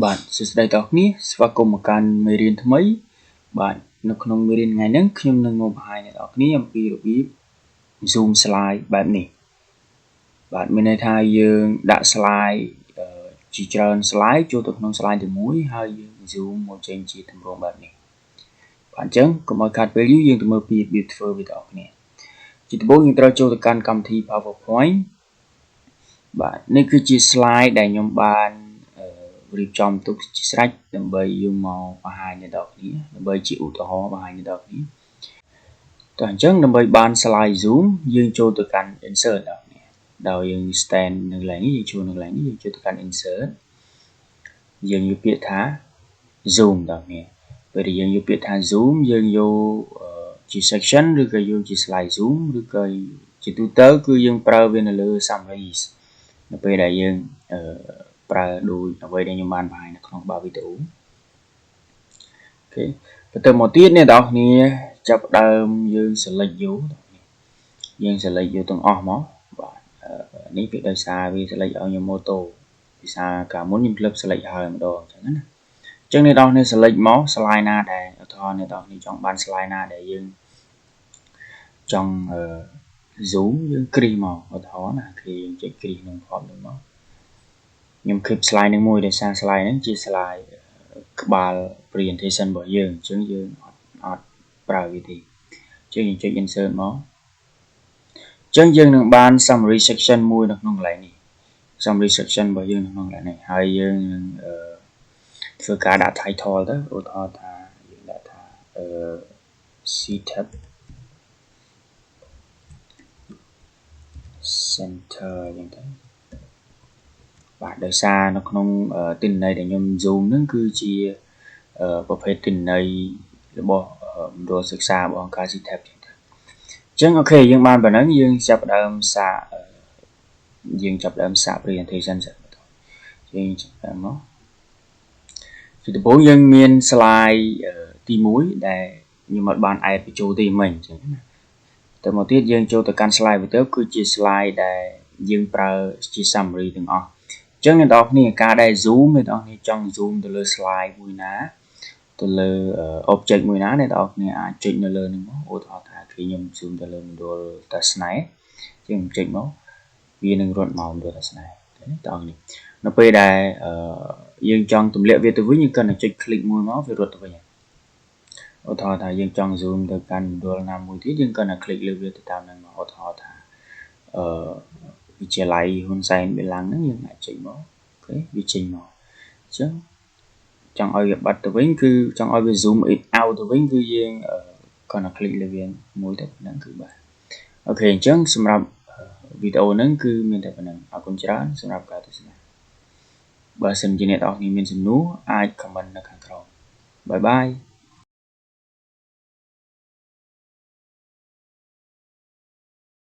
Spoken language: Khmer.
បាទសួស្តីបងប្អូនស្វាគមន៍មកកាន់មេរៀនថ្មីបាទនៅក្នុងមេរៀនថ្ងៃនេះខ្ញុំនឹងមកបង្ហាញអ្នកនរគ្នាអំពីរបៀប zoom slide បែបនេះបាទមានន័យថាយើងដាក់ slide ជាច្រើន slide ចូលទៅក្នុង slide ទីមួយហើយយើង zoom មកចេញជាទម្រង់បែបនេះបាទអញ្ចឹងកុំឲ្យខាតពេលយូរយើងទៅមើលពីរបៀបធ្វើវាបងប្អូនជាដំបូងយើងត្រូវចូលទៅកាន់កម្មវិធី PowerPoint បាទនេះគឺជា slide ដែលខ្ញុំបានរៀបចំទុកជាស្រេចដើម្បីយកមកបង្ហាញដល់អ្នកគ្នាដើម្បីជាឧទាហរណ៍បង្ហាញដល់អ្នកគ្នាតោះអញ្ចឹងដើម្បីបាន slide zoom យើងចូលទៅកាន់ insert ដល់អ្នកដោយយើង stand នៅកន្លែងនេះយើងចូលនៅកន្លែងនេះយើងចូលទៅកាន់ insert យើងយកពាក្យថា zoom ដល់អ្នកពេលដែលយើងយកពាក្យថា zoom យើងយកជា section ឬក៏យកជា slide zoom ឬក៏ជាទូទៅគឺយើងប្រើវានៅលើ summaries នៅពេលដែលយើងប្រើដូចអ្វីដែលខ្ញុំបានបង្ហាញនៅក្នុងវីដេអូអូខេបន្តមកទៀតអ្នកនរគ្នាចាប់ដើមយើង select យកយើង select យកទាំងអស់មកបាទនេះវាដោយសារវា select ឲ្យខ្ញុំម៉ូតូភាសាកាលមុនខ្ញុំ clip select ហើយម្ដងអញ្ចឹងណាអញ្ចឹងអ្នកនរគ្នា select មក slide ណាដែលឧទាហរណ៍អ្នកនរគ្នាចង់បាន slide ណាដែលយើងចង់zoom យើងគ្រីសមកឧទាហរណ៍ណាគឺយើងចុចគ្រីសក្នុង form នេះមកខ្ញុំ clip slide នឹងមួយដោយសារ slide ហ្នឹងជា slide ក្បាល presentation របស់យើងអញ្ចឹងយើងអត់ប្រើវាទេអញ្ចឹងយើងចុច insert មកអញ្ចឹងយើងនឹងបាន summary section មួយនៅក្នុងកន្លែងនេះ summary section របស់យើងនៅក្នុងកន្លែងនេះហើយយើងនឹងធ្វើការដាក់ title ទៅឧទាហរណ៍ថាយើងដាក់ថាCTAP center អញ្ចឹងទៅបាទដោយសារនៅក្នុងទិន្នន័យដែលខ្ញុំ zoom ហ្នឹងគឺជាប្រភេទទិន្នន័យរបស់មណ្ឌលសិក្សារបស់អង្គការ CTAP អញ្ចឹងអូខេយើងបានប៉ុណ្ណឹងយើងចាប់ផ្ដើមសាក presentation សិនយើងចាប់ផ្ដើមមកពីដំបូងយើងមាន slide ទី1ដែលខ្ញុំអត់បាន add បញ្ចូលទេមិញអញ្ចឹងណាទៅមកទៀតយើងចូលទៅកាន់ slide ទៅគឺជា slide ដែលយើងប្រើជា summary ទាំងអស់អញ្ចឹងអ្នកនរគ្នាការដែល zoom អ្នកនរគ្នាចង់ zoom ទៅលើ slide មួយណាទៅលើ object មួយណាអ្នកនរគ្នាអាចចុចនៅលើនេះមកឧទាហរណ៍ថាខ្ញុំ zoom ទៅលើមណ្ឌលតាស្នេហ៍ជាងចុចមកវានឹងរត់មកមណ្ឌលតាស្នេហ៍តោះនេះនៅពេលដែលយើងចង់ទម្លាក់វាទៅវិញយើងគ្រាន់តែចុច click មួយមកវារត់ទៅវិញឧទាហរណ៍ថាយើងចង់ zoom ទៅកាន់មណ្ឌលណាមួយទៀតយើងគ្រាន់តែ click លើវាទៅតាមហ្នឹងមកឧទាហរណ៍ថាវិទ្យាល័យហ៊ុនសែនបេឡាំងហ្នឹងយើងអាចចុចមកអូខេវាចេញមកអញ្ចឹងចង់ឲ្យវាបាត់ទៅវិញគឺចង់ឲ្យវា zoom it out ទៅវិញគឺយើងគ្រាន់តែ click លើវាមួយទៅហ្នឹងគឺបាទអូខេអញ្ចឹងសម្រាប់វីដេអូហ្នឹងគឺមានតែប៉ុណ្្នឹងអរគុណច្រើនសម្រាប់ការទស្សនាបើសិនជាអ្នកនរគ្នាមានសំណួរអាច comment នៅខាងក្រោមបាយបាយ